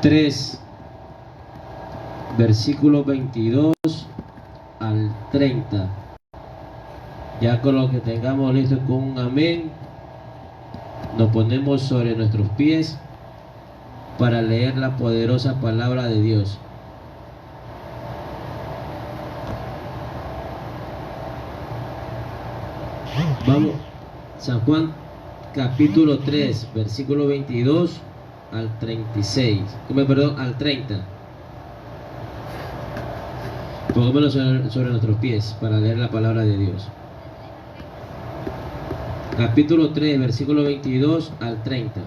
3, versículos 22 al 30. Ya con lo que tengamos listo con un amén, nos ponemos sobre nuestros pies para leer la poderosa palabra de Dios. Vamos, San Juan capítulo 3, versículo 22 al 36, perdón, al 30. Pongámonos sobre nuestros pies para leer la palabra de Dios. Capítulo 3, versículo 22 al 30.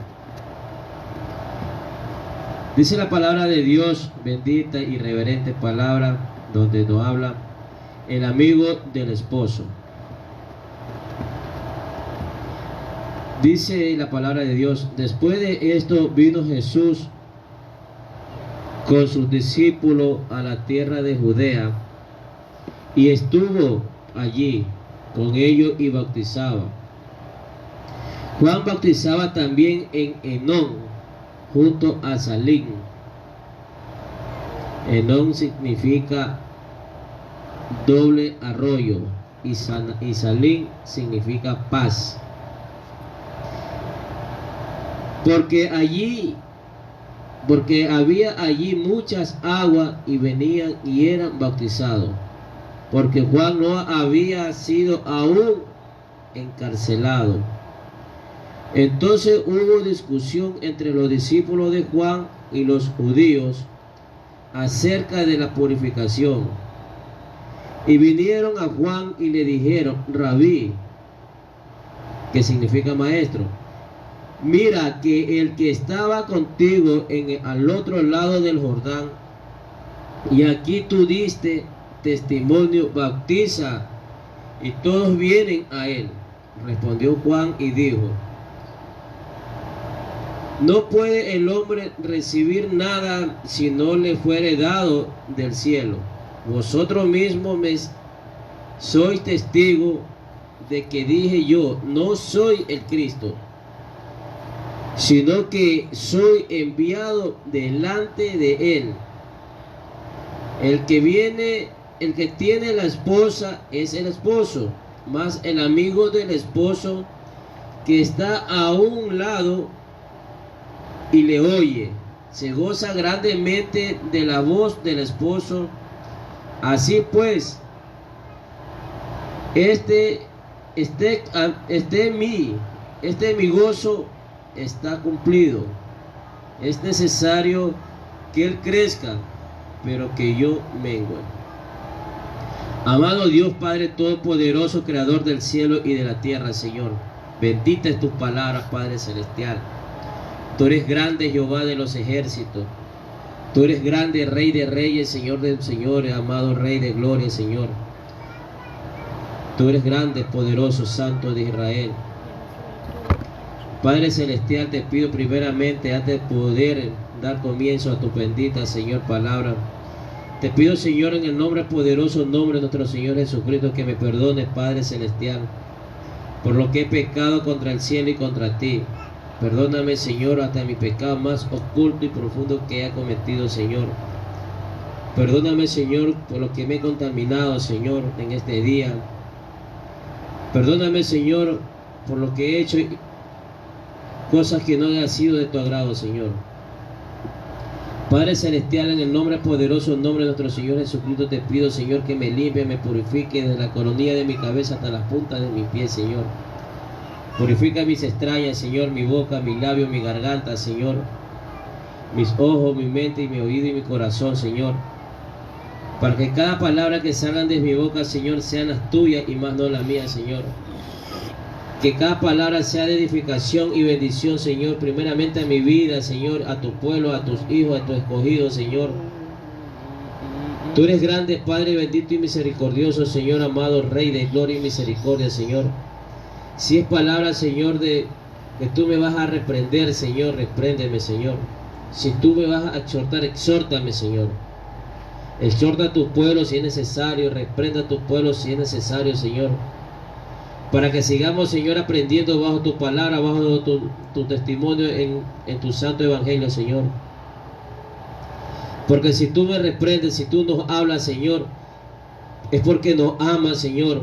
Dice la palabra de Dios, bendita y reverente palabra, donde nos habla el amigo del esposo. Dice la palabra de Dios: después de esto vino Jesús con sus discípulos a la tierra de Judea, y estuvo allí con ellos y bautizaba. Juan bautizaba también en Enón, junto a Salim. Enón significa doble arroyo, y Salim significa paz. Porque había allí muchas aguas, y venían y eran bautizados, porque Juan no había sido aún encarcelado. Entonces hubo discusión entre los discípulos de Juan y los judíos acerca de la purificación. Y vinieron a Juan y le dijeron: Rabí, que significa maestro, mira que el que estaba contigo al otro lado del Jordán, y aquí tú diste testimonio, bautiza, y todos vienen a él. Respondió Juan y dijo: no puede el hombre recibir nada si no le fuere dado del cielo. Vosotros mismos me sois testigos de que dije yo, no soy el Cristo, sino que soy enviado delante de él. El que tiene la esposa es el esposo, mas el amigo del esposo que está a un lado y le oye, se goza grandemente de la voz del esposo. Así pues, mi gozo está cumplido. Es necesario que él crezca, pero que yo mengue. Amado Dios Padre Todopoderoso, Creador del cielo y de la tierra, Señor, bendita es tus palabras, Padre Celestial. Tú eres grande, Jehová de los ejércitos. Tú eres grande, Rey de reyes, Señor de señores, amado Rey de gloria, Señor. Tú eres grande, poderoso, Santo de Israel. Padre Celestial, te pido primeramente, antes de poder dar comienzo a tu bendita, Señor, palabra, te pido, Señor, en el nombre poderoso, nombre de nuestro Señor Jesucristo, que me perdones, Padre Celestial, por lo que he pecado contra el cielo y contra ti. Perdóname, Señor, hasta mi pecado más oculto y profundo que he cometido, Señor. Perdóname, Señor, por lo que me he contaminado, Señor, en este día. Perdóname, Señor, por lo que he hecho cosas que no han sido de tu agrado, Señor. Padre Celestial, en el nombre poderoso, en nombre de nuestro Señor Jesucristo, te pido, Señor, que me limpie, me purifique desde la coronilla de mi cabeza hasta las puntas de mis pies, Señor. Purifica mis extrañas, Señor, mi boca, mi labio, mi garganta, Señor, mis ojos, mi mente y mi oído y mi corazón, Señor, para que cada palabra que salgan de mi boca, Señor, sean las tuyas y más no las mías, Señor. Que cada palabra sea de edificación y bendición, Señor, primeramente a mi vida, Señor, a tu pueblo, a tus hijos, a tus escogidos, Señor. Tú eres grande, Padre bendito y misericordioso, Señor, amado Rey de gloria y misericordia, Señor. Si es palabra, Señor, de que tú me vas a reprender, Señor, repréndeme, Señor. Si tú me vas a exhortar, exhórtame, Señor. Exhorta a tu pueblo si es necesario, reprenda a tu pueblo si es necesario, Señor. Para que sigamos, Señor, aprendiendo bajo tu palabra, bajo tu testimonio en tu santo evangelio, Señor. Porque si tú me reprendes, si tú nos hablas, Señor, es porque nos amas, Señor.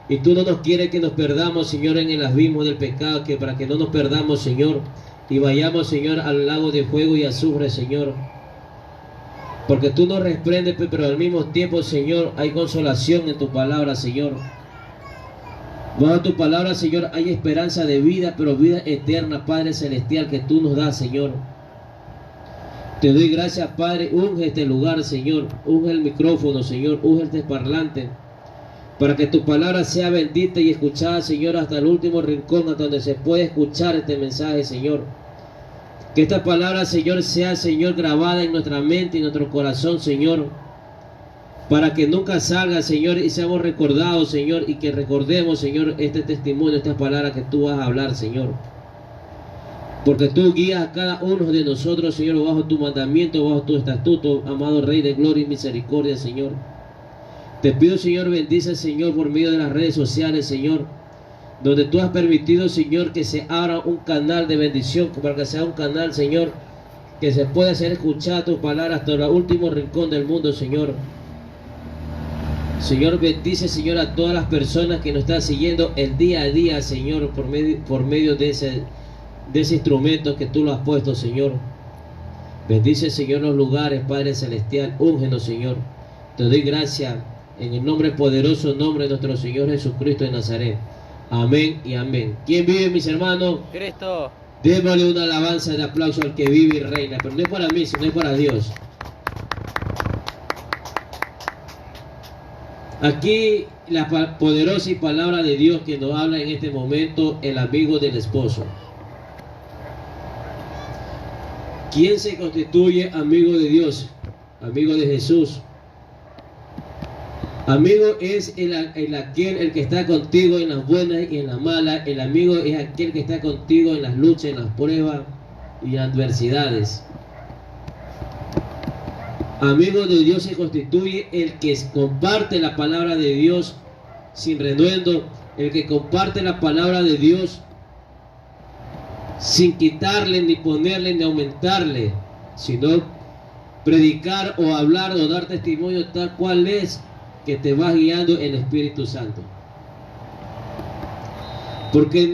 Y tú no nos quieres que nos perdamos, Señor, en el abismo del pecado, que para que no nos perdamos, Señor, y vayamos, Señor, al lago de fuego y azufre, Señor. Porque tú nos reprendes, pero al mismo tiempo, Señor, hay consolación en tu palabra, Señor. Bajo tu palabra, Señor, hay esperanza de vida, pero vida eterna, Padre Celestial, que tú nos das, Señor. Te doy gracias, Padre. Unge este lugar, Señor. Unge el micrófono, Señor. Unge este parlante, para que tu palabra sea bendita y escuchada, Señor, hasta el último rincón, hasta donde se puede escuchar este mensaje, Señor. Que esta palabra, Señor, sea, Señor, grabada en nuestra mente y en nuestro corazón, Señor, para que nunca salga, Señor, y seamos recordados, Señor, y que recordemos, Señor, este testimonio, esta palabra que tú vas a hablar, Señor. Porque tú guías a cada uno de nosotros, Señor, bajo tu mandamiento, bajo tu estatuto, amado Rey de gloria y misericordia, Señor. Te pido, Señor, bendice, Señor, por medio de las redes sociales, Señor, donde tú has permitido, Señor, que se abra un canal de bendición, para que sea un canal, Señor, que se pueda hacer escuchar tu palabra hasta el último rincón del mundo, Señor. Señor, bendice, Señor, a todas las personas que nos están siguiendo el día a día, Señor, por medio de ese instrumento que tú lo has puesto, Señor. Bendice, Señor, los lugares, Padre Celestial. Úngenos, Señor. Te doy gracias en el nombre poderoso, nombre de nuestro Señor Jesucristo de Nazaret. Amén y amén. ¿Quién vive, mis hermanos? Cristo. Démosle una alabanza de aplauso al que vive y reina, pero no es para mí, sino es para Dios. Aquí la poderosa y palabra de Dios que nos habla en este momento, el amigo del esposo. ¿Quién se constituye amigo de Dios? Amigo de Jesús. Amigo es el que está contigo en las buenas y en las malas. El amigo es aquel que está contigo en las luchas, en las pruebas y en las adversidades. Amigo de Dios se constituye el que comparte la palabra de Dios sin renuendo, el que comparte la palabra de Dios sin quitarle, ni ponerle, ni aumentarle, sino predicar o hablar o dar testimonio tal cual es, que te va guiando el Espíritu Santo. Porque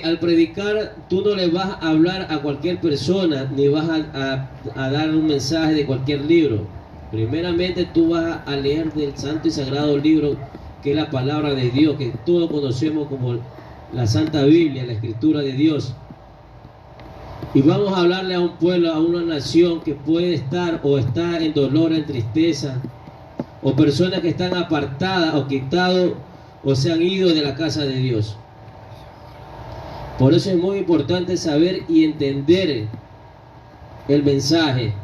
al predicar tú no le vas a hablar a cualquier persona, ni vas a dar un mensaje de cualquier libro. Primeramente tú vas a leer del santo y sagrado libro, que es la palabra de Dios, que todos conocemos como la Santa Biblia, la Escritura de Dios. Y vamos a hablarle a un pueblo, a una nación que puede estar o está en dolor, en tristeza, o personas que están apartadas o quitados o se han ido de la casa de Dios. Por eso es muy importante saber y entender el mensaje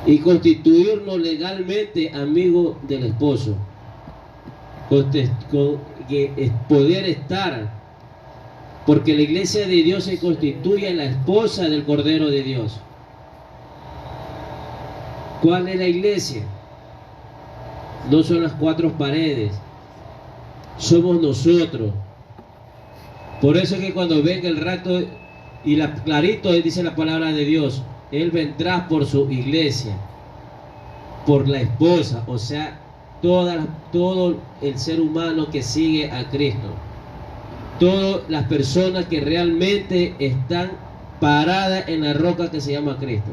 y constituirnos legalmente amigos del esposo, poder estar, porque la iglesia de Dios se constituye en la esposa del Cordero de Dios. ¿Cuál es la iglesia? No son las cuatro paredes, somos nosotros. Por eso es que cuando venga el rapto, y clarito dice la palabra de Dios, Él vendrá por su iglesia, por la esposa, o sea, todo el ser humano que sigue a Cristo. Todas las personas que realmente están paradas en la roca que se llama Cristo.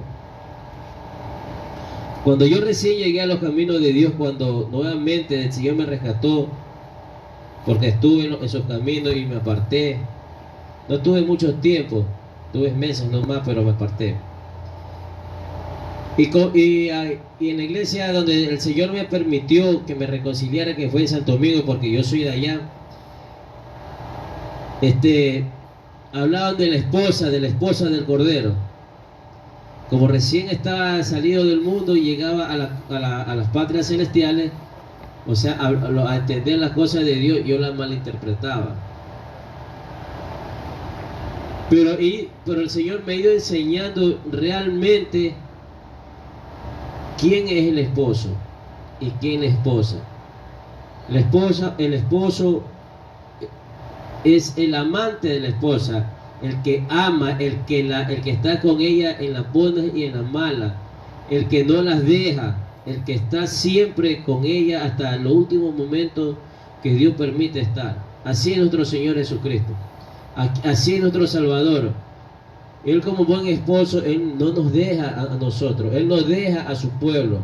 Cuando yo recién llegué a los caminos de Dios, cuando nuevamente el Señor me rescató, porque estuve en esos caminos y me aparté, no tuve mucho tiempo, tuve meses nomás, pero me aparté. Y en la iglesia donde el Señor me permitió que me reconciliara, que fue en Santo Domingo, porque yo soy de allá, hablaban de la esposa del Cordero. Como recién estaba salido del mundo y llegaba a las patrias celestiales, o sea, a entender las cosas de Dios, yo las malinterpretaba. Pero el Señor me ha ido enseñando realmente quién es el esposo y quién es la esposa. El esposo es el amante de la esposa, el que ama, el que está con ella en las buenas y en las malas, el que no las deja, el que está siempre con ella hasta los últimos momentos que Dios permite estar. Así es nuestro Señor Jesucristo, así es nuestro Salvador. Él como buen esposo, Él no nos deja a nosotros, Él nos deja a su pueblo.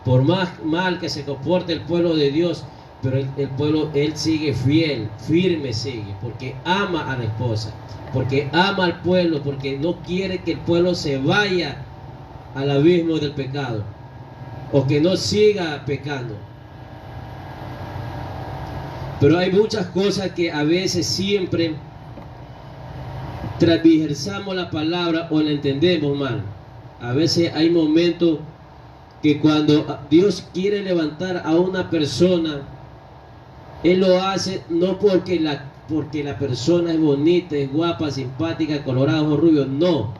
Por más mal que se comporte el pueblo de Dios, pero el pueblo, Él sigue fiel, firme sigue, porque ama a la esposa, porque ama al pueblo, porque no quiere que el pueblo se vaya al abismo del pecado, o que no siga pecando. Pero hay muchas cosas que a veces siempre transversamos la palabra o la entendemos mal. A veces hay momentos que cuando Dios quiere levantar a una persona, Él lo hace no porque la persona es bonita, es guapa, simpática, colorada o rubio, no.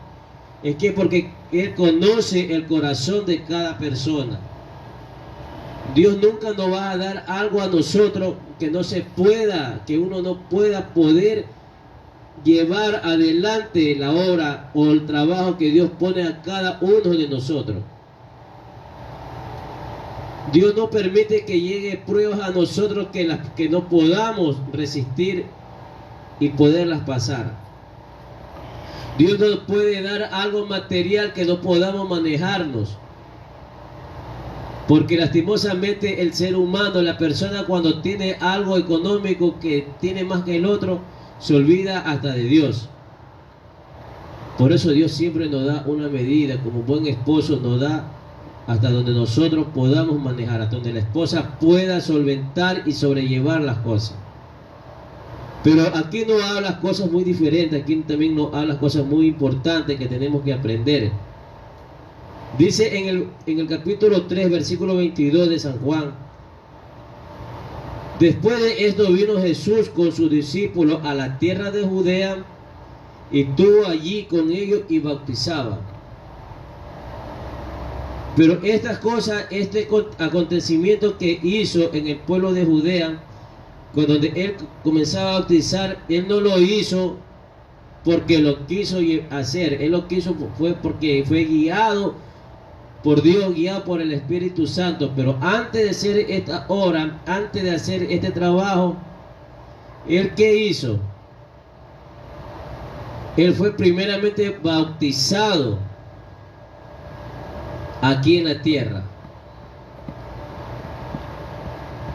Es que porque Él conoce el corazón de cada persona. Dios nunca nos va a dar algo a nosotros que no se pueda, que uno no pueda poder llevar adelante la obra o el trabajo que Dios pone a cada uno de nosotros. Dios no permite que llegue pruebas a nosotros que no podamos resistir y poderlas pasar. Dios nos puede dar algo material que no podamos manejarnos. Porque lastimosamente el ser humano, la persona cuando tiene algo económico que tiene más que el otro, se olvida hasta de Dios. Por eso Dios siempre nos da una medida, como buen esposo nos da hasta donde nosotros podamos manejar, hasta donde la esposa pueda solventar y sobrellevar las cosas. Pero aquí no habla cosas muy diferentes, aquí también nos habla cosas muy importantes que tenemos que aprender. Dice en el capítulo 3, versículo 22 de San Juan: después de esto vino Jesús con sus discípulos a la tierra de Judea y estuvo allí con ellos y bautizaba. Pero estas cosas, este acontecimiento que hizo en el pueblo de Judea, cuando Él comenzaba a bautizar, Él no lo hizo porque lo quiso hacer. Él lo quiso fue porque fue guiado por Dios, guiado por el Espíritu Santo. Pero antes de hacer esta obra, antes de hacer este trabajo, ¿Él qué hizo? Él fue primeramente bautizado aquí en la tierra.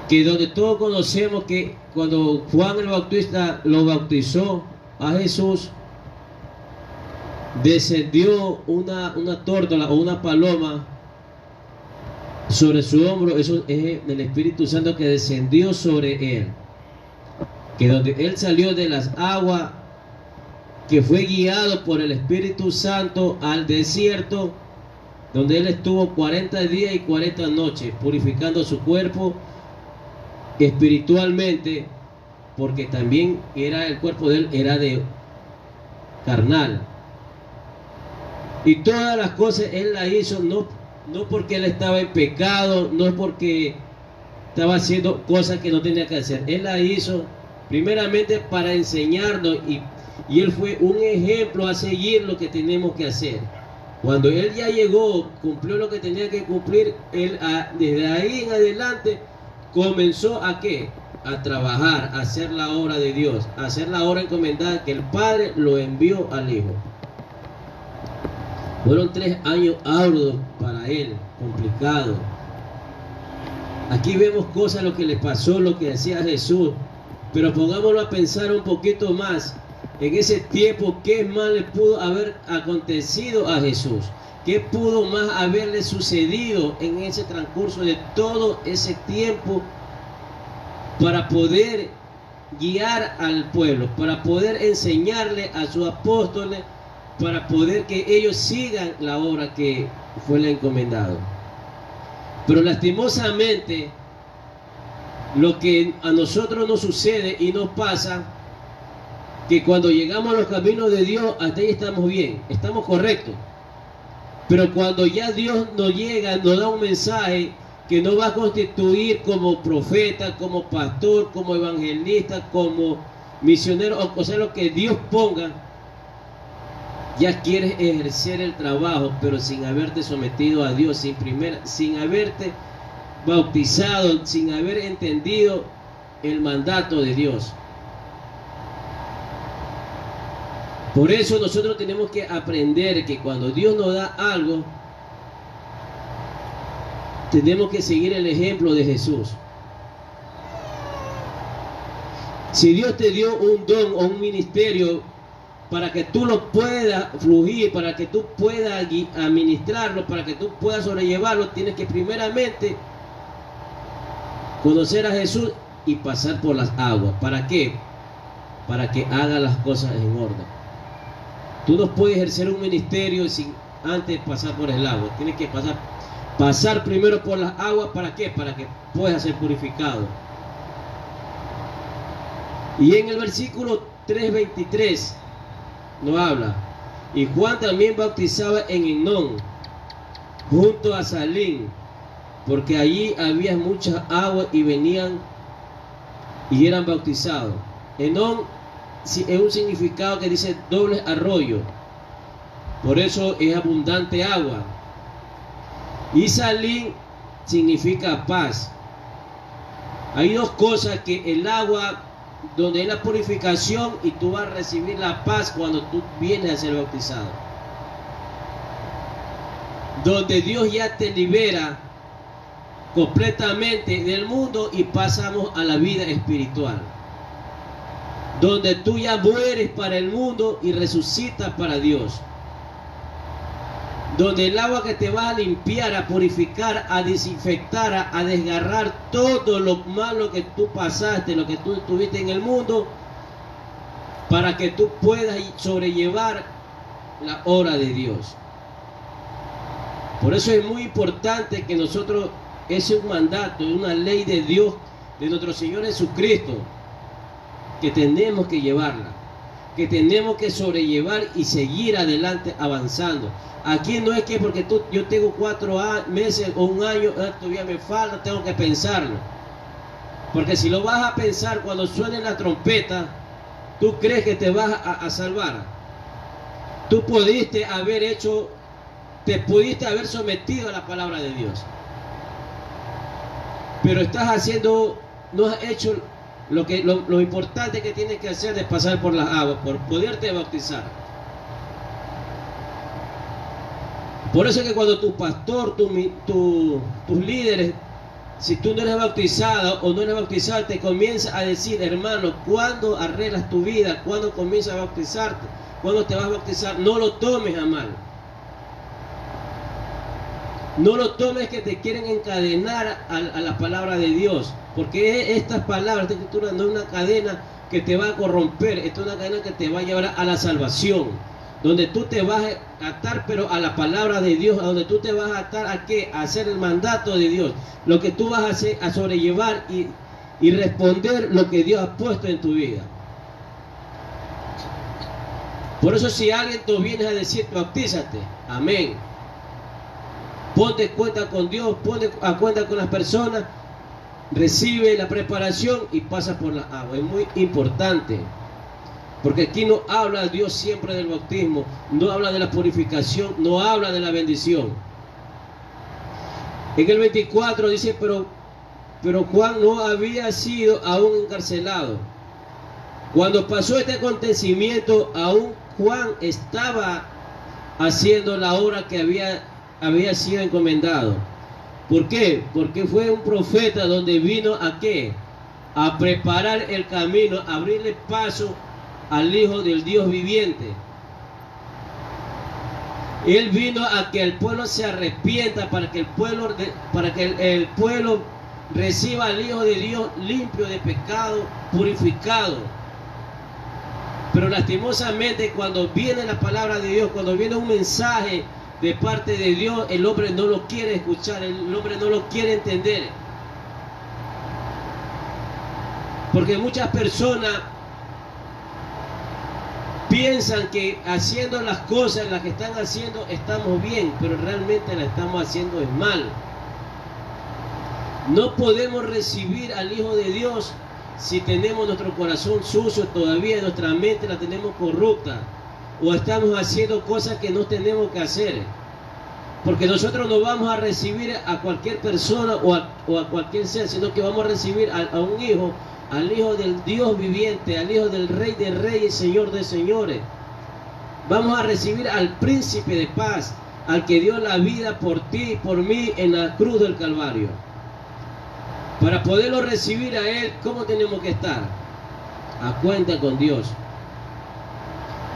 Que donde todos conocemos que cuando Juan el Bautista lo bautizó a Jesús, descendió una tórtola o una paloma sobre su hombro. Eso es el Espíritu Santo que descendió sobre él. Que donde él salió de las aguas, que fue guiado por el Espíritu Santo al desierto, donde él estuvo 40 días y 40 noches purificando su cuerpo espiritualmente, porque también el cuerpo de él era de carnal. Y todas las cosas él las hizo no porque él estaba en pecado, no es porque estaba haciendo cosas que no tenía que hacer. Él las hizo primeramente para enseñarnos y él fue un ejemplo a seguir lo que tenemos que hacer. Cuando él ya llegó, cumplió lo que tenía que cumplir, él desde ahí en adelante comenzó ¿a qué? A trabajar, a hacer la obra de Dios, a hacer la obra encomendada que el Padre lo envió al Hijo. Fueron 3 años arduos para él, complicados. Aquí vemos cosas, lo que le pasó, lo que hacía Jesús. Pero pongámoslo a pensar un poquito más. En ese tiempo, ¿qué más le pudo haber acontecido a Jesús? ¿Qué pudo más haberle sucedido en ese transcurso de todo ese tiempo para poder guiar al pueblo, para poder enseñarle a sus apóstoles, para poder que ellos sigan la obra que fue le encomendado? Pero lastimosamente, lo que a nosotros nos sucede y nos pasa, que cuando llegamos a los caminos de Dios, hasta ahí estamos bien, estamos correctos. Pero cuando ya Dios nos llega, nos da un mensaje que nos va a constituir como profeta, como pastor, como evangelista, como misionero, o sea, lo que Dios ponga, ya quieres ejercer el trabajo, pero sin haberte sometido a Dios, sin haberte bautizado, sin haber entendido el mandato de Dios. Por eso nosotros tenemos que aprender que cuando Dios nos da algo, tenemos que seguir el ejemplo de Jesús. Si Dios te dio un don o un ministerio para que tú lo puedas fluir, para que tú puedas administrarlo, para que tú puedas sobrellevarlo, tienes que primeramente conocer a Jesús y pasar por las aguas. ¿Para qué? Para que haga las cosas en orden. Tú no puedes ejercer un ministerio sin antes pasar por el agua. Tienes que pasar primero por las aguas. ¿Para qué? Para que puedas ser purificado. Y en el versículo 3:23 nos habla: y Juan también bautizaba en Enón, junto a Salim, porque allí había muchas aguas y venían y eran bautizados. Enón es un significado que dice doble arroyo, por eso es abundante agua. Y Salim significa paz. Hay dos cosas: que el agua, donde es la purificación, y tú vas a recibir la paz cuando tú vienes a ser bautizado, donde Dios ya te libera completamente del mundo y pasamos a la vida espiritual, donde tú ya mueres para el mundo y resucitas para Dios, donde el agua que te va a limpiar, a purificar, a desinfectar, a desgarrar todo lo malo que tú pasaste, lo que tú tuviste en el mundo, para que tú puedas sobrellevar la obra de Dios. Por eso es muy importante que nosotros, ese es un mandato, es una ley de Dios, de nuestro Señor Jesucristo, que tenemos que llevarla, que tenemos que sobrellevar y seguir adelante avanzando. Aquí no es que porque yo tengo 4 meses o un año, todavía me falta, tengo que pensarlo. Porque si lo vas a pensar cuando suene la trompeta, tú crees que te vas a salvar. Tú pudiste haber sometido a la palabra de Dios, pero no has hecho lo importante que tienes que hacer, de pasar por las aguas, por poderte bautizar. Por eso es que cuando tu pastor, tus líderes, si tú no eres bautizado o no eres bautizado, te comienza a decir: hermano, ¿cuándo arreglas tu vida? ¿Cuándo comienzas a bautizarte? ¿Cuándo te vas a bautizar? No lo tomes a mal. No lo tomes que te quieren encadenar a la palabra de Dios, porque estas palabras, esta escritura no es una cadena que te va a corromper, esta es una cadena que te va a llevar a la salvación, donde tú te vas a atar, pero a la palabra de Dios, a donde tú te vas a atar a qué, a hacer el mandato de Dios, lo que tú vas a hacer, a sobrellevar y responder lo que Dios ha puesto en tu vida. Por eso, si alguien te viene a decir: bautízate, amén, ponte cuenta con Dios, ponte a cuenta con las personas, recibe la preparación y pasa por la agua. Es muy importante, porque aquí no habla Dios siempre del bautismo, no habla de la purificación, no habla de la bendición. En el 24 dice: pero Juan no había sido aún encarcelado. Cuando pasó este acontecimiento, aún Juan estaba haciendo la obra que había sido encomendado. ¿Por qué? Porque fue un profeta donde vino ¿a qué? A preparar el camino, a abrirle paso al Hijo del Dios viviente. Él vino a que el pueblo se arrepienta, para que el pueblo reciba al Hijo de Dios limpio de pecado, purificado. Pero lastimosamente, cuando viene la palabra de Dios, cuando viene un mensaje de parte de Dios, el hombre no lo quiere escuchar, el hombre no lo quiere entender. Porque muchas personas piensan que haciendo las cosas, las que están haciendo, estamos bien, pero realmente las estamos haciendo mal. No podemos recibir al Hijo de Dios si tenemos nuestro corazón sucio todavía, nuestra mente la tenemos corrupta, o estamos haciendo cosas que no tenemos que hacer. Porque nosotros no vamos a recibir a cualquier persona o a cualquier ser, sino que vamos a recibir a un hijo, al Hijo del Dios viviente, al Hijo del Rey de Reyes, Señor de Señores. Vamos a recibir al Príncipe de Paz, al que dio la vida por ti y por mí en la cruz del Calvario. Para poderlo recibir a Él, ¿cómo tenemos que estar? A cuenta con Dios.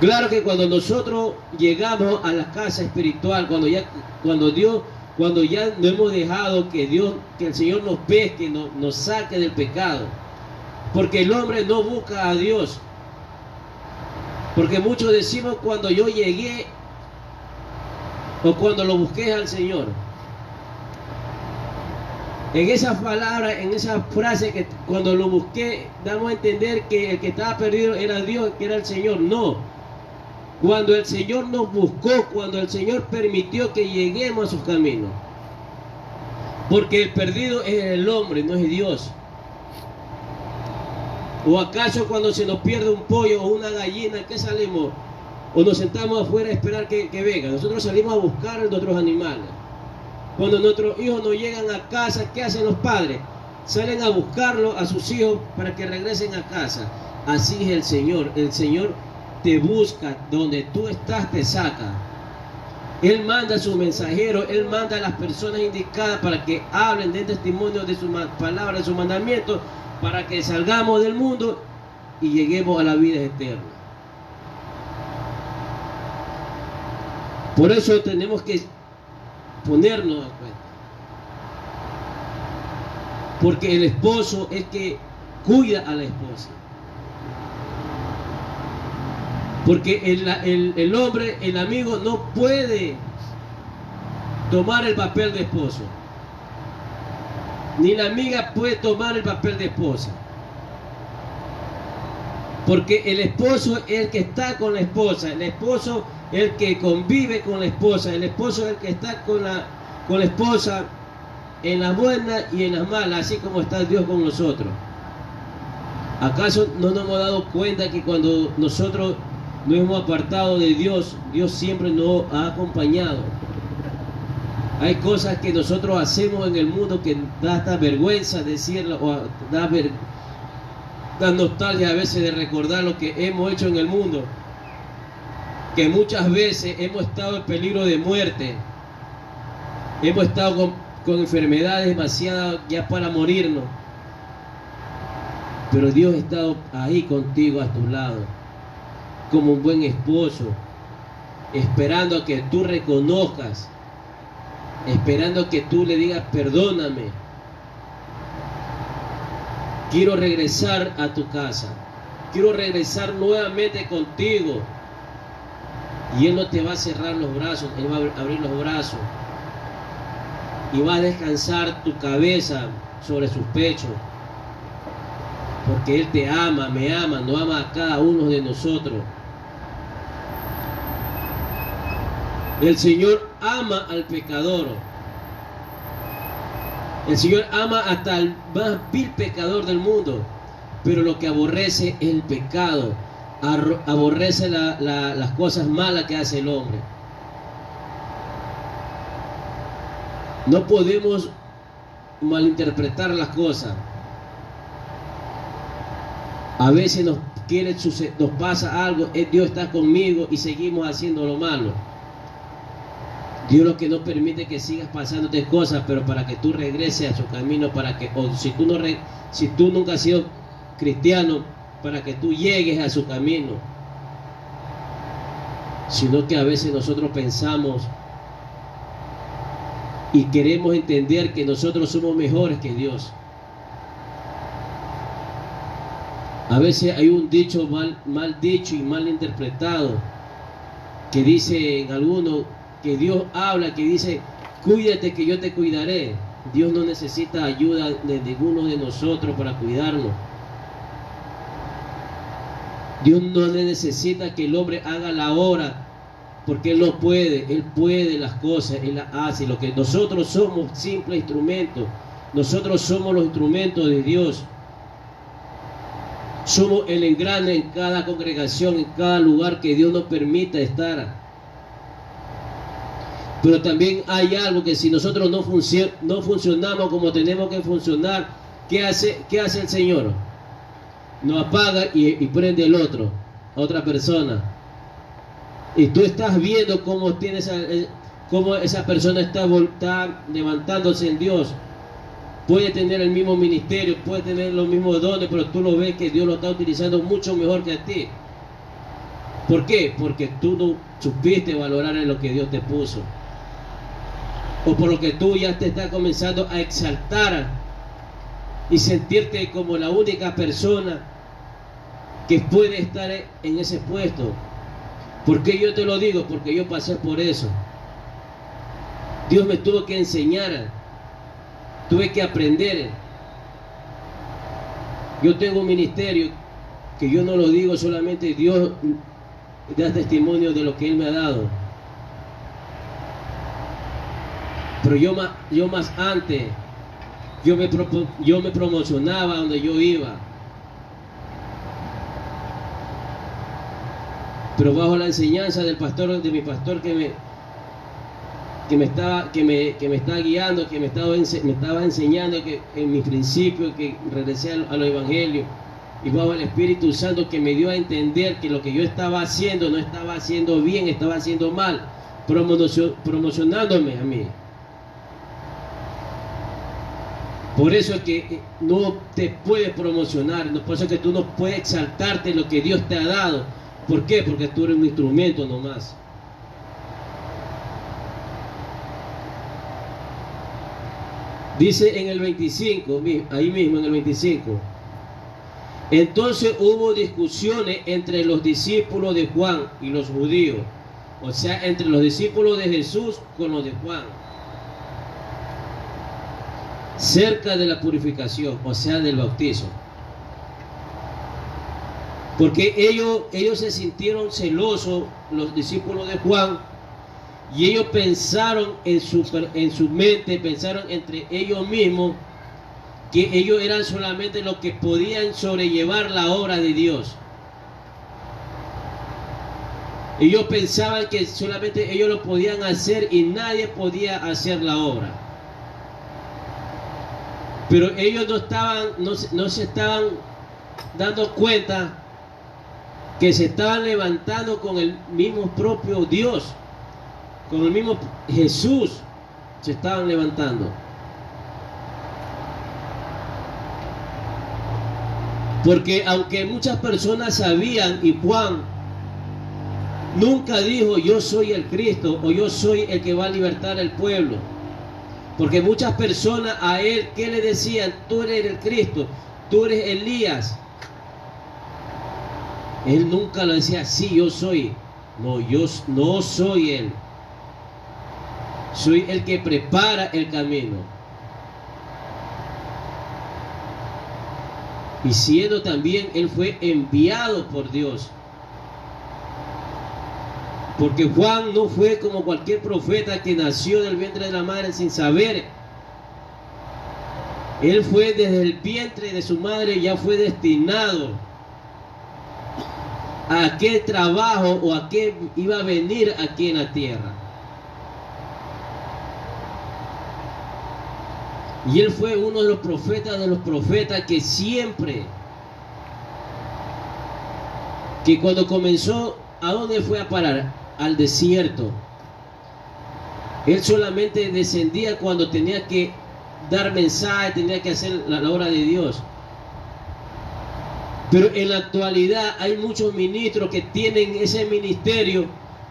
Claro que cuando nosotros llegamos a la casa espiritual, cuando ya no hemos dejado que el Señor nos pesque, nos saque del pecado. Porque el hombre no busca a Dios. Porque muchos decimos cuando yo llegué o cuando lo busqué al Señor. En esas palabras, en esa frase que cuando lo busqué, damos a entender que el que estaba perdido era Dios, que era el Señor. No. Cuando el Señor nos buscó, cuando el Señor permitió que lleguemos a sus caminos. Porque el perdido es el hombre, no es Dios. ¿O acaso cuando se nos pierde un pollo o una gallina, qué salimos? O nos sentamos afuera a esperar que venga. Nosotros salimos a buscar a nuestros animales. Cuando nuestros hijos no llegan a casa, ¿qué hacen los padres? Salen a buscarlo a sus hijos para que regresen a casa. Así es el Señor. El Señor te busca, donde tú estás te saca. Él manda a sus mensajeros, Él manda a las personas indicadas para que hablen, den testimonio de su palabra, de su mandamiento, para que salgamos del mundo y lleguemos a la vida eterna. Por eso tenemos que ponernos a cuenta. Porque el esposo es que cuida a la esposa. Porque el hombre, el amigo, no puede tomar el papel de esposo. Ni la amiga puede tomar el papel de esposa. Porque el esposo es el que está con la esposa. El esposo es el que convive con la esposa. El esposo es el que está con la esposa en las buenas y en las malas, así como está Dios con nosotros. ¿Acaso no nos hemos dado cuenta que cuando nosotros nos hemos apartado de Dios, Dios siempre nos ha acompañado? Hay cosas que nosotros hacemos en el mundo que da hasta vergüenza decirlo, o da nostalgia a veces de recordar lo que hemos hecho en el mundo. Que muchas veces hemos estado en peligro de muerte. Hemos estado con enfermedades demasiadas ya para morirnos. Pero Dios ha estado ahí contigo a tu lado, como un buen esposo, esperando a que tú reconozcas, esperando que tú le digas perdóname, quiero regresar a tu casa, quiero regresar nuevamente contigo. Y Él no te va a cerrar los brazos, Él va a abrir los brazos y va a descansar tu cabeza sobre sus pechos, porque Él te ama, me ama, nos ama a cada uno de nosotros. El Señor ama al pecador. El Señor ama hasta el más vil pecador del mundo, pero lo que aborrece es el pecado, aborrece las cosas malas que hace el hombre. No podemos malinterpretar las cosas. A veces nos pasa algo, Dios está conmigo y seguimos haciendo lo malo. Dios lo que no permite que sigas pasándote cosas, pero para que tú regreses a su camino, si tú nunca has sido cristiano, para que tú llegues a su camino. Sino que a veces nosotros pensamos y queremos entender que nosotros somos mejores que Dios. A veces hay un dicho mal dicho y mal interpretado, que dice en algunos, que Dios habla, que dice, cuídate que yo te cuidaré. Dios no necesita ayuda de ninguno de nosotros para cuidarnos. Dios no necesita que el hombre haga la obra, porque Él lo puede, Él puede las cosas, Él las hace. Lo que nosotros somos simples instrumentos, nosotros somos los instrumentos de Dios. Somos el engrane en cada congregación, en cada lugar que Dios nos permita estar. Pero también hay algo que si nosotros no funcionamos como tenemos que funcionar, ¿qué hace el Señor? Nos apaga y prende el otro, a otra persona. Y tú estás viendo cómo esa persona está levantándose en Dios. Puede tener el mismo ministerio, puede tener los mismos dones, pero tú lo ves que Dios lo está utilizando mucho mejor que a ti. ¿Por qué? Porque tú no supiste valorar en lo que Dios te puso. O por lo que tú ya te estás comenzando a exaltar y sentirte como la única persona que puede estar en ese puesto. ¿Por qué yo te lo digo? Porque yo pasé por eso. Dios me tuvo que enseñar, tuve que aprender. Yo tengo un ministerio que yo no lo digo solamente, Dios da testimonio de lo que Él me ha dado. Pero yo más antes, yo me promocionaba donde yo iba. Pero bajo la enseñanza del pastor, de mi pastor que me está guiando, que me estaba enseñando que en mi principio, que regresé a los evangelios, y bajo el Espíritu Santo que me dio a entender que lo que yo estaba haciendo no estaba haciendo bien, estaba haciendo mal, promocionándome a mí. Por eso es que no te puedes promocionar, por eso es que tú no puedes exaltarte lo que Dios te ha dado. ¿Por qué? Porque tú eres un instrumento nomás. Dice en el 25, ahí mismo en el 25. Entonces hubo discusiones entre los discípulos de Juan y los judíos. O sea, entre los discípulos de Jesús con los de Juan. Cerca de la purificación, o sea, del bautizo. Porque ellos se sintieron celosos, los discípulos de Juan, y ellos pensaron en su mente, pensaron entre ellos mismos, que ellos eran solamente los que podían sobrellevar la obra de Dios. Ellos pensaban que solamente ellos lo podían hacer y nadie podía hacer la obra. Pero ellos no se estaban dando cuenta que se estaban levantando con el mismo propio Dios, con el mismo Jesús, se estaban levantando. Porque aunque muchas personas sabían, y Juan nunca dijo yo soy el Cristo o yo soy el que va a libertar al pueblo. Porque muchas personas a él, ¿qué le decían? Tú eres el Cristo, tú eres Elías. Él nunca lo decía, sí, yo soy. No, yo no soy él. Soy el que prepara el camino. Y siendo también, él fue enviado por Dios. Porque Juan no fue como cualquier profeta que nació del vientre de la madre sin saber. Él fue desde el vientre de su madre, ya fue destinado a qué trabajo o a qué iba a venir aquí en la tierra. Y él fue uno de los profetas que siempre, que cuando comenzó, ¿a dónde fue a parar? Al desierto. Él solamente descendía cuando tenía que dar mensaje, tenía que hacer la obra de Dios. Pero en la actualidad hay muchos ministros que tienen ese ministerio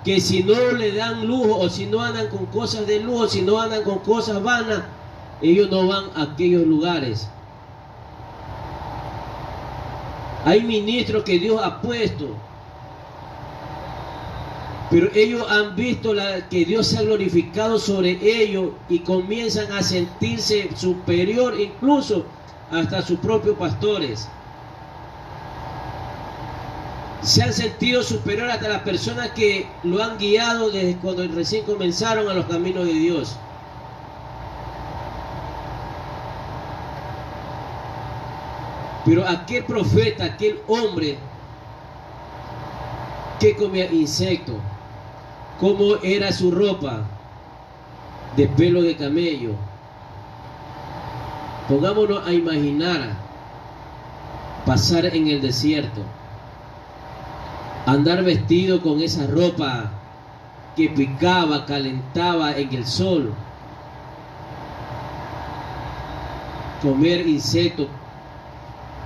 que si no le dan lujo o si no andan con cosas de lujo, si no andan con cosas vanas, ellos no van a aquellos lugares. Hay ministros que Dios ha puesto, pero ellos han visto que Dios se ha glorificado sobre ellos y comienzan a sentirse superior incluso hasta sus propios pastores. Se han sentido superior hasta las personas que lo han guiado desde cuando recién comenzaron a los caminos de Dios. Pero aquel profeta, aquel hombre que comía insectos, ¿cómo era su ropa? De pelo de camello. Pongámonos a imaginar pasar en el desierto, andar vestido con esa ropa que picaba, calentaba en el sol, comer insectos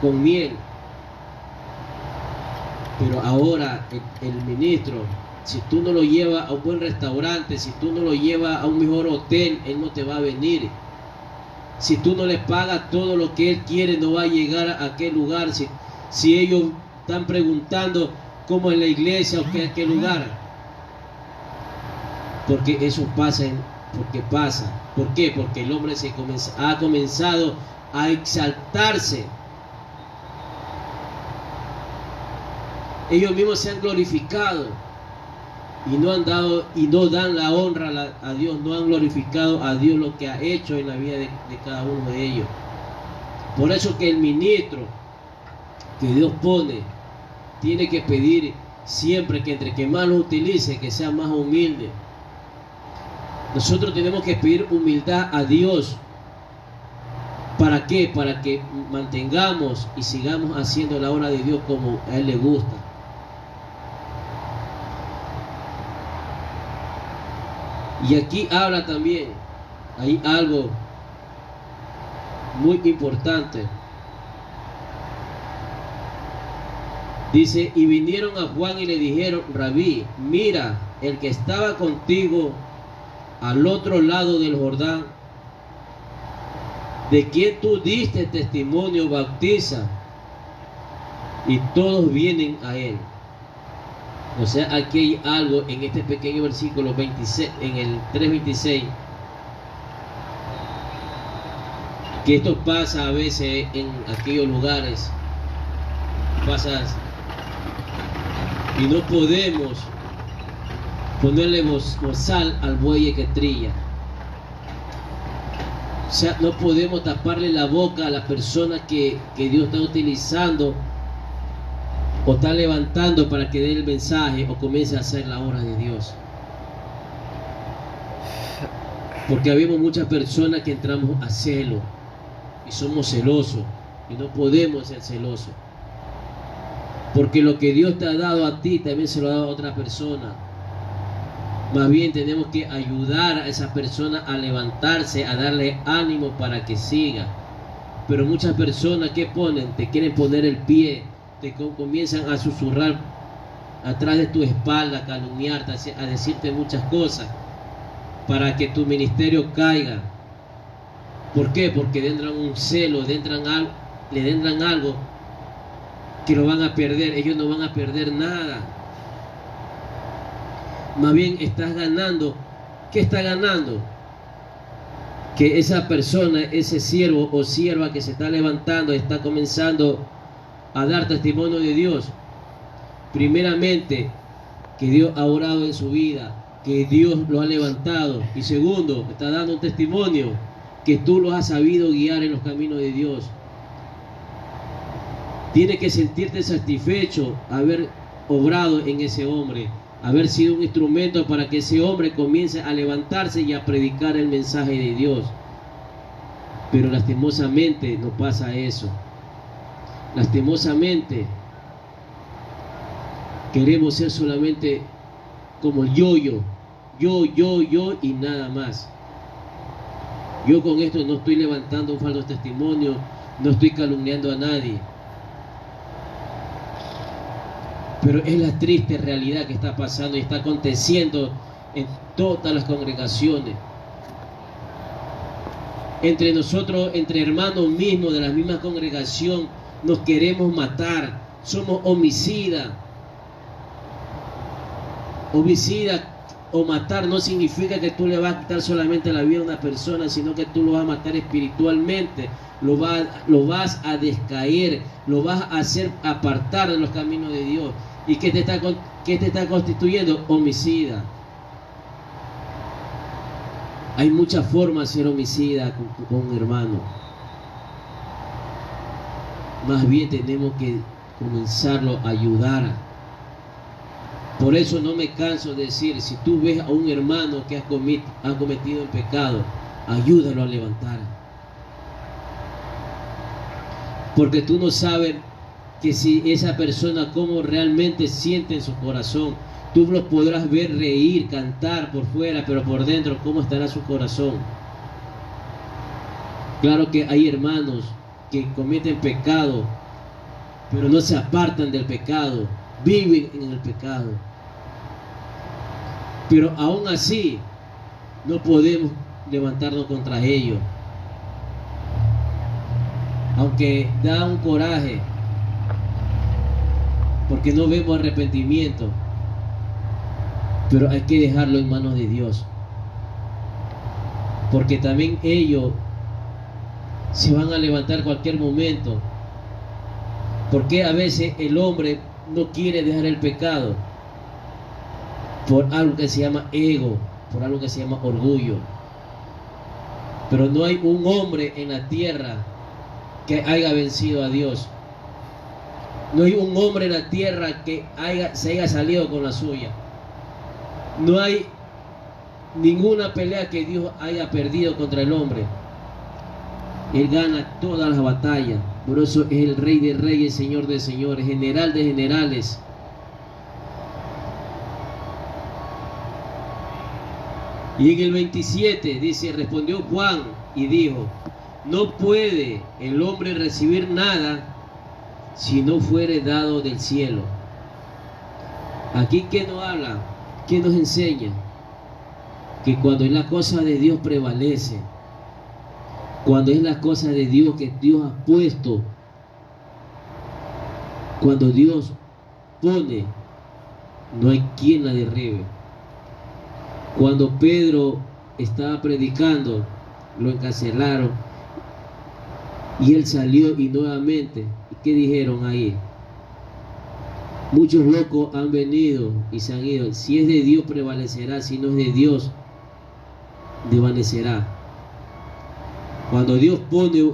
con miel. Pero ahora el ministro, si tú no lo llevas a un buen restaurante, si tú no lo llevas a un mejor hotel, él no te va a venir. Si tú no le pagas todo lo que él quiere, no va a llegar a aquel lugar. Si ellos están preguntando cómo es la iglesia o qué lugar, porque eso pasa, porque pasa. ¿Por qué? Porque el hombre ha comenzado a exaltarse. Ellos mismos se han glorificado y no dan la honra a Dios, no han glorificado a Dios lo que ha hecho en la vida de cada uno de ellos. Por eso que el ministro que Dios pone tiene que pedir siempre que entre que más lo utilice, que sea más humilde. Nosotros tenemos que pedir humildad a Dios. ¿Para qué? Para que mantengamos y sigamos haciendo la obra de Dios como a Él le gusta. Y aquí habla también, hay algo muy importante. Dice, y vinieron a Juan y le dijeron, Rabí, mira, el que estaba contigo al otro lado del Jordán, de quien tú diste testimonio, bautiza, y todos vienen a él. O sea, aquí hay algo en este pequeño versículo 26, en el 3:26, que esto pasa a veces en aquellos lugares, pasa, y no podemos ponerle bozal al buey que trilla. O sea, no podemos taparle la boca a la persona que Dios está utilizando o está levantando para que dé el mensaje o comience a hacer la obra de Dios. Porque habemos muchas personas que entramos a celo y somos celosos y no podemos ser celosos. Porque lo que Dios te ha dado a ti también se lo ha dado a otra persona. Más bien tenemos que ayudar a esa persona a levantarse, a darle ánimo para que siga. Pero muchas personas que te quieren poner el pie, te comienzan a susurrar atrás de tu espalda, a calumniarte, a decirte muchas cosas para que tu ministerio caiga. ¿Por qué? Porque le entran un celo, le entran algo que lo van a perder. Ellos no van a perder nada. Más bien estás ganando. ¿Qué está ganando? Que esa persona, ese siervo o sierva que se está levantando, está comenzando a dar testimonio de Dios. Primeramente, que Dios ha orado en su vida, que Dios lo ha levantado. Y segundo, está dando un testimonio que tú lo has sabido guiar en los caminos de Dios. Tienes que sentirte satisfecho haber obrado en ese hombre, haber sido un instrumento para que ese hombre comience a levantarse y a predicar el mensaje de Dios. Pero lastimosamente no pasa eso. Lastimosamente queremos ser solamente como el yo y nada más. Yo con esto no estoy levantando un falso testimonio, no estoy calumniando a nadie. Pero es la triste realidad que está pasando y está aconteciendo en todas las congregaciones. Entre nosotros, entre hermanos mismos de la misma congregación, nos queremos matar. Somos homicidas. Homicida o matar no significa que tú le vas a quitar solamente la vida a una persona, sino que tú lo vas a matar espiritualmente, lo vas a descaer, lo vas a hacer apartar de los caminos de Dios. ¿Y qué te está constituyendo? Homicida. Hay muchas formas de ser homicida con un hermano. Más bien tenemos que comenzarlo a ayudar. Por eso no me canso de decir, si tú ves a un hermano que ha cometido el pecado, ayúdalo a levantar. Porque tú no sabes que si esa persona cómo realmente siente en su corazón. Tú los podrás ver reír, cantar por fuera, pero por dentro cómo estará su corazón. Claro que hay hermanos que cometen pecado, pero no se apartan del pecado, viven en el pecado. Pero aún así no podemos levantarnos contra ellos. Aunque da un coraje, porque no vemos arrepentimiento, pero hay que dejarlo en manos de Dios, porque también ellos se van a levantar cualquier momento. Porque a veces el hombre no quiere dejar el pecado por algo que se llama ego, por algo que se llama orgullo. Pero no hay un hombre en la tierra que haya vencido a Dios. No hay un hombre en la tierra que se haya salido con la suya. No hay ninguna pelea que Dios haya perdido contra el hombre. Él gana todas las batallas. Por eso es el Rey de Reyes, Señor de Señores, General de Generales. Y en el 27 dice, respondió Juan y dijo, no puede el hombre recibir nada si no fuere dado del cielo. Aquí, ¿qué nos habla? ¿Qué nos enseña? Que cuando es la cosa de Dios prevalece, cuando es la cosa de Dios que Dios ha puesto, cuando Dios pone, no hay quien la derribe. Cuando Pedro estaba predicando, lo encarcelaron y él salió y nuevamente, ¿qué dijeron ahí? Muchos locos han venido y se han ido. Si es de Dios prevalecerá, si no es de Dios desvanecerá. Cuando Dios pone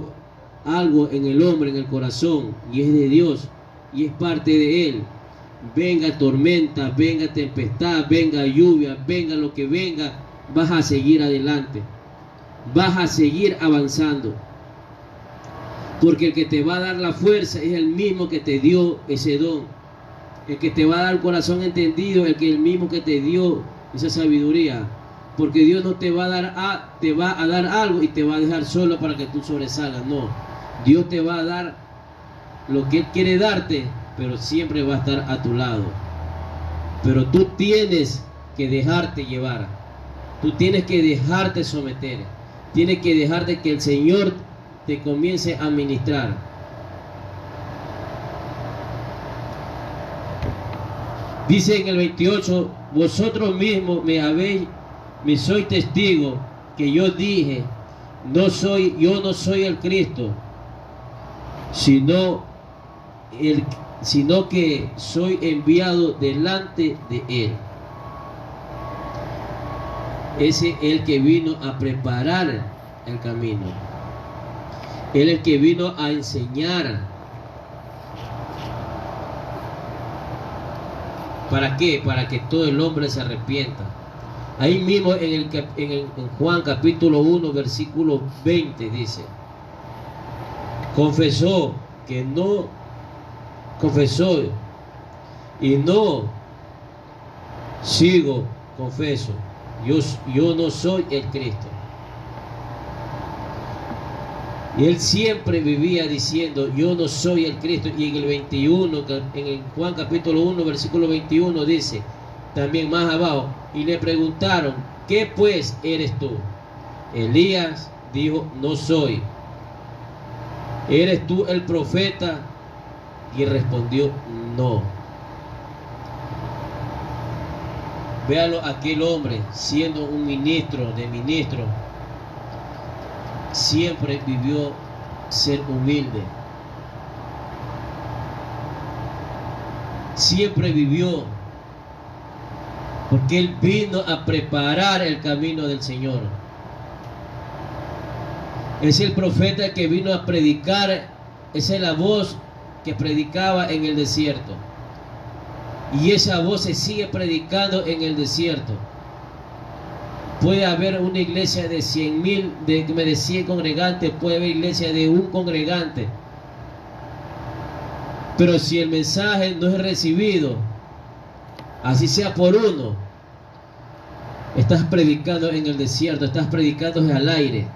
algo en el hombre, en el corazón, y es de Dios y es parte de Él, venga tormenta, venga tempestad, venga lluvia, venga lo que venga, vas a seguir adelante, vas a seguir avanzando, porque el que te va a dar la fuerza es el mismo que te dio ese don, el que te va a dar el corazón entendido, el mismo que te dio esa sabiduría. Porque Dios no te va a dar algo y te va a dejar solo para que tú sobresalgas. No, Dios te va a dar lo que Él quiere darte, pero siempre va a estar a tu lado. Pero tú tienes que dejarte llevar, tú tienes que dejarte someter, tienes que dejarte que el Señor te comience a ministrar. Dice en el 28, vosotros mismos me soy testigo que yo dije, yo no soy el Cristo, sino que soy enviado delante de Él. Ese es el que vino a preparar el camino. Él es el que vino a enseñar. ¿Para qué? Para que todo el hombre se arrepienta. Ahí mismo en Juan capítulo 1 versículo 20 dice, confesó y no sigo, confeso, yo no soy el Cristo. Y él siempre vivía diciendo, yo no soy el Cristo. Y en el 21, en Juan capítulo 1 versículo 21 dice, también más abajo, y le preguntaron, ¿qué pues eres tú? Elías dijo, no soy. ¿Eres tú el profeta? Y respondió, no. Véalo, aquel hombre, siendo un ministro de ministros, siempre vivió ser humilde. Siempre vivió, porque él vino a preparar el camino del Señor. Es el profeta que vino a predicar Esa es la voz que predicaba en el desierto. Y esa voz se sigue predicando en el desierto. Puede haber una iglesia de 100,000, de 100 congregantes, puede haber iglesia de un congregante. Pero si el mensaje no es recibido, así sea por uno, estás predicando en el desierto, estás predicando al aire.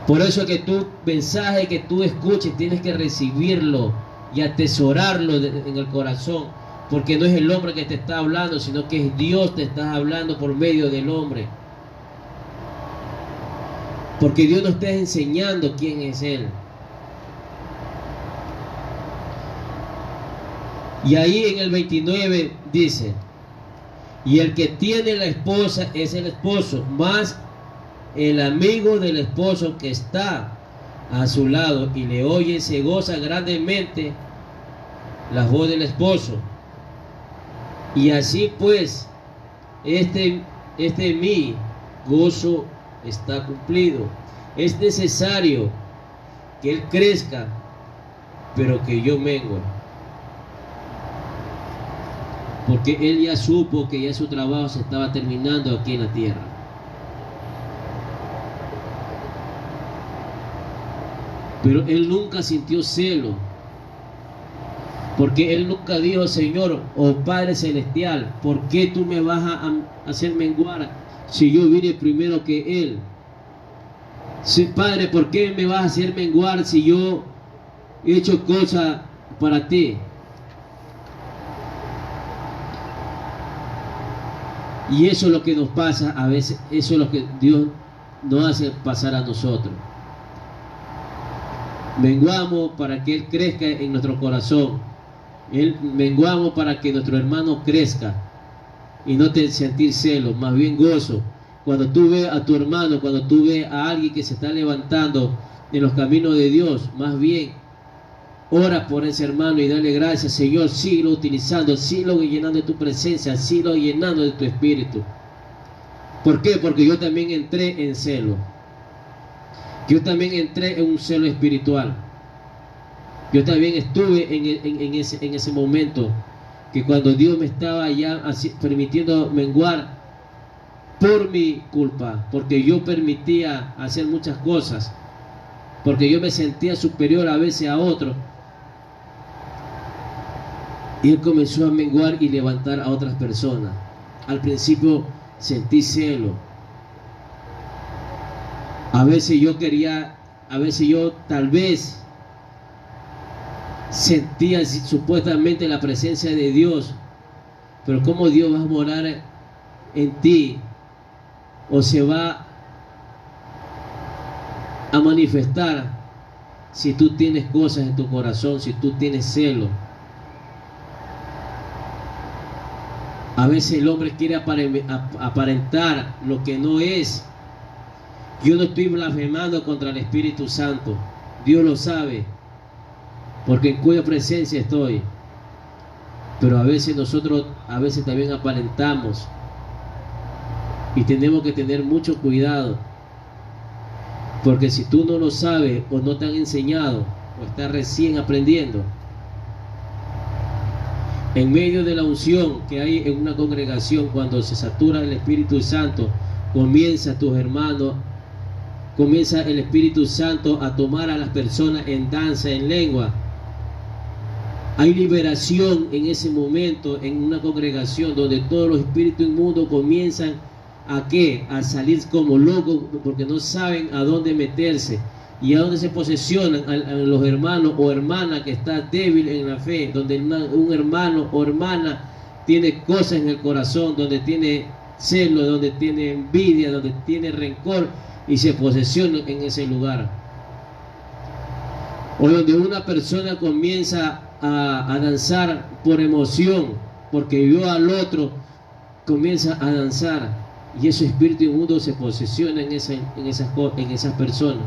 Por eso que tu mensaje que tú escuches tienes que recibirlo y atesorarlo en el corazón, porque no es el hombre que te está hablando, sino que es Dios que te está hablando por medio del hombre. Porque Dios nos está enseñando quién es Él. Y ahí en el 29 dice: y el que tiene la esposa es el esposo, más el amigo del esposo que está a su lado y le oye, se goza grandemente la voz del esposo. Y así pues, mi gozo está cumplido. Es necesario que él crezca, pero que yo mengue. Porque él ya supo que ya su trabajo se estaba terminando aquí en la tierra. Pero él nunca sintió celo. Porque él nunca dijo: Señor, oh Padre Celestial, ¿por qué tú me vas a hacer menguar si yo vine primero que él? Sí, Padre, ¿por qué me vas a hacer menguar si yo he hecho cosas para ti? Y eso es lo que nos pasa a veces, eso es lo que Dios nos hace pasar a nosotros. Menguamos para que Él crezca en nuestro corazón. Menguamos para que nuestro hermano crezca y no te sentir celo, más bien gozo. Cuando tú ves a tu hermano, cuando tú ves a alguien que se está levantando en los caminos de Dios, más bien ora por ese hermano y dale gracias. Señor, síguelo utilizando, síguelo llenando de tu presencia, síguelo llenando de tu espíritu. ¿Por qué? Porque yo también entré en celo. Yo también entré en un celo espiritual. Yo también estuve en ese momento que cuando Dios me estaba ya permitiendo menguar por mi culpa, porque yo permitía hacer muchas cosas, porque yo me sentía superior a veces a otros. Y Él comenzó a menguar y levantar a otras personas. Al principio sentí celo. A veces yo tal vez sentía supuestamente la presencia de Dios, pero ¿cómo Dios va a morar en ti? ¿O se va a manifestar si tú tienes cosas en tu corazón, si tú tienes celo? A veces el hombre quiere aparentar lo que no es. Yo no estoy blasfemando contra el Espíritu Santo. Dios lo sabe, porque en cuya presencia estoy. Pero a veces nosotros, también aparentamos. Y tenemos que tener mucho cuidado. Porque si tú no lo sabes, o no te han enseñado, o estás recién aprendiendo, en medio de la unción que hay en una congregación, cuando se satura el Espíritu Santo, comienza el Espíritu Santo a tomar a las personas en danza, en lengua. Hay liberación en ese momento en una congregación donde todos los espíritus inmundos comienzan a salir como locos, porque no saben a dónde meterse y a dónde se posesionan a los hermanos o hermanas que están débil en la fe, donde un hermano o hermana tiene cosas en el corazón, donde tiene celo, donde tiene envidia, donde tiene rencor, y se posesiona en ese lugar. O donde una persona comienza a danzar por emoción, porque vio al otro, comienza a danzar, y ese espíritu inmundo se posesiona en esas personas.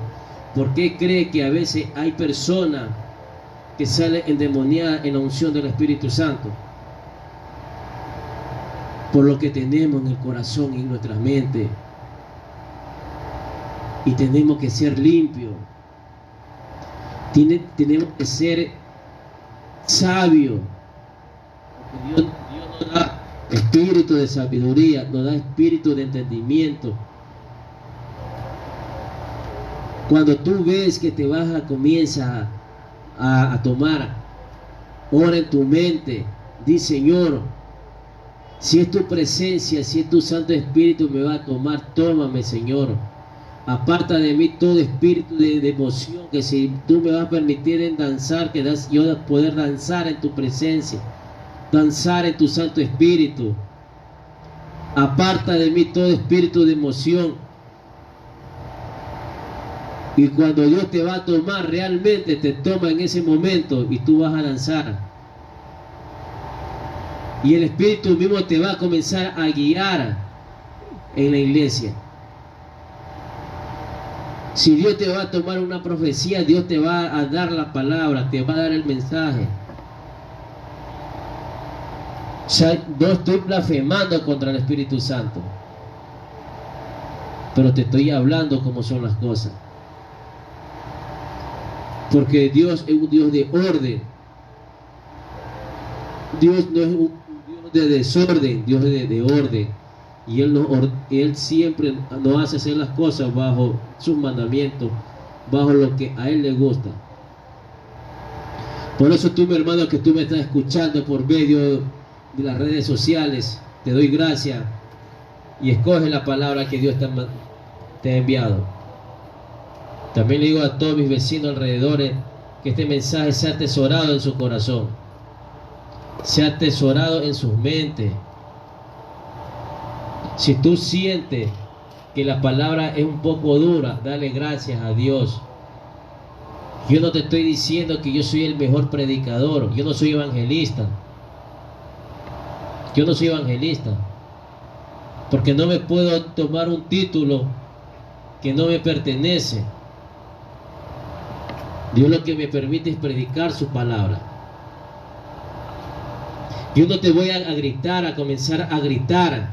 ¿Por qué cree que a veces hay personas que salen endemoniadas en la unción del Espíritu Santo? Por lo que tenemos en el corazón y en nuestra mente. Y tenemos que ser limpios. Tenemos que ser sabios. Dios nos da espíritu de sabiduría, nos da espíritu de entendimiento. Cuando tú ves que te vas a comienza a tomar, ora en tu mente, di: Señor, si es tu presencia, si es tu Santo Espíritu me va a tomar, tómame, Señor. Aparta de mí todo espíritu de emoción, que si tú me vas a permitir en danzar, que yo voy a poder danzar en tu presencia, danzar en tu Santo Espíritu. Aparta de mí todo espíritu de emoción. Y cuando Dios te va a tomar, realmente te toma en ese momento y tú vas a danzar. Y el Espíritu mismo te va a comenzar a guiar en la iglesia. Si Dios te va a tomar una profecía, Dios te va a dar la palabra, te va a dar el mensaje. O sea, no estoy blasfemando contra el Espíritu Santo, pero te estoy hablando como son las cosas. Porque Dios es un Dios de orden. Dios no es un Dios de desorden, Dios es de orden. Y Él siempre nos hace hacer las cosas bajo sus mandamientos, bajo lo que a Él le gusta. Por eso tú, mi hermano, que tú me estás escuchando por medio de las redes sociales, te doy gracias y escoge la palabra que Dios te ha enviado. También le digo a todos mis vecinos alrededor que este mensaje sea atesorado en su corazón, sea atesorado en sus mentes. Si tú sientes que la palabra es un poco dura, dale gracias a Dios. Yo no te estoy diciendo que yo soy el mejor predicador, yo no soy evangelista. Yo no soy evangelista, porque no me puedo tomar un título que no me pertenece. Dios lo que me permite es predicar su palabra. Yo no te voy a gritar, a comenzar a gritar,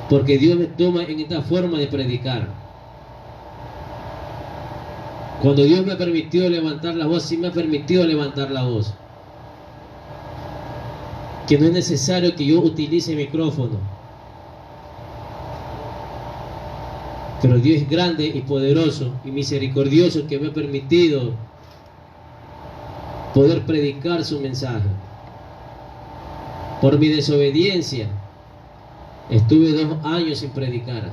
porque Dios me toma en esta forma de predicar. Cuando Dios me permitió levantar la voz, sí me ha permitido levantar la voz. Que no es necesario que yo utilice micrófono. Pero Dios es grande y poderoso y misericordioso, que me ha permitido poder predicar su mensaje. Por mi desobediencia estuve 2 años sin predicar.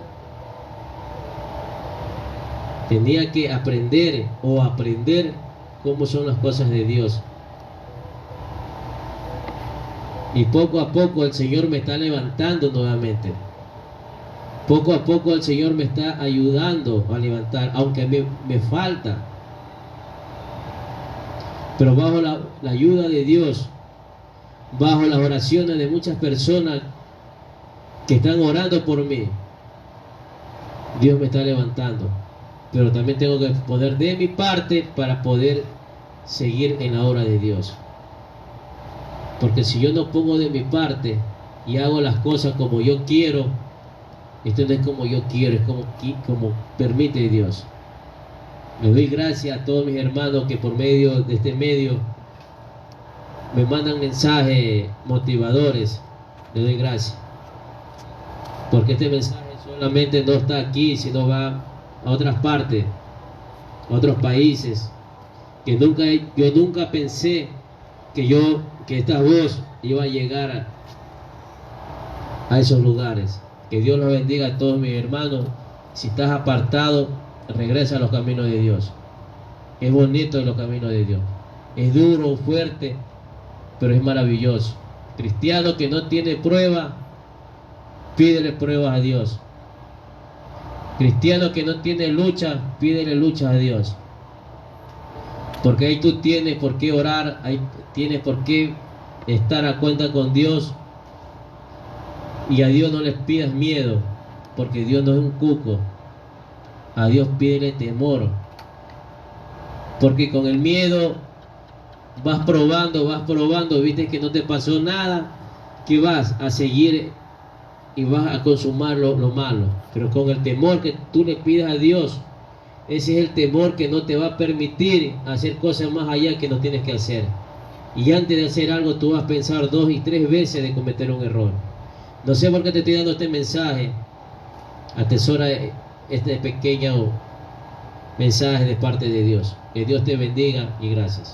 Tenía que aprender cómo son las cosas de Dios. Y poco a poco el Señor me está levantando nuevamente. Poco a poco el Señor me está ayudando a levantar, aunque me falta. Pero bajo la ayuda de Dios, bajo las oraciones de muchas personas que están orando por mí, Dios me está levantando. Pero también tengo que poner de mi parte para poder seguir en la obra de Dios. Porque si yo no pongo de mi parte y hago las cosas como yo quiero, esto no es como yo quiero, es como permite Dios. Le doy gracias a todos mis hermanos que por medio de este medio me mandan mensajes motivadores. Le doy gracias, porque este mensaje solamente no está aquí, sino va a otras partes, a otros países, que yo nunca pensé que esta voz iba a llegar a esos lugares. Que Dios los bendiga a todos mis hermanos. Si estás apartado, regresa a los caminos de Dios. Es bonito los caminos de Dios. Es duro, fuerte, pero es maravilloso. Cristiano que no tiene prueba, pídele pruebas a Dios. Cristiano que no tiene lucha, pídele lucha a Dios. Porque ahí tú tienes por qué orar, ahí tienes por qué estar a cuenta con Dios. Y a Dios no les pidas miedo, porque Dios no es un cuco. A Dios pídele temor, porque con el miedo vas probando, viste que no te pasó nada, que vas a seguir y vas a consumar lo malo. Pero con el temor que tú le pidas a Dios, Ese es el temor que no te va a permitir hacer cosas más allá que no tienes que hacer. Y antes de hacer algo, tú vas a pensar 2 y 3 veces de cometer un error. No sé por qué te estoy dando este mensaje. Atesora este pequeño mensaje de parte de Dios. Que Dios te bendiga y gracias.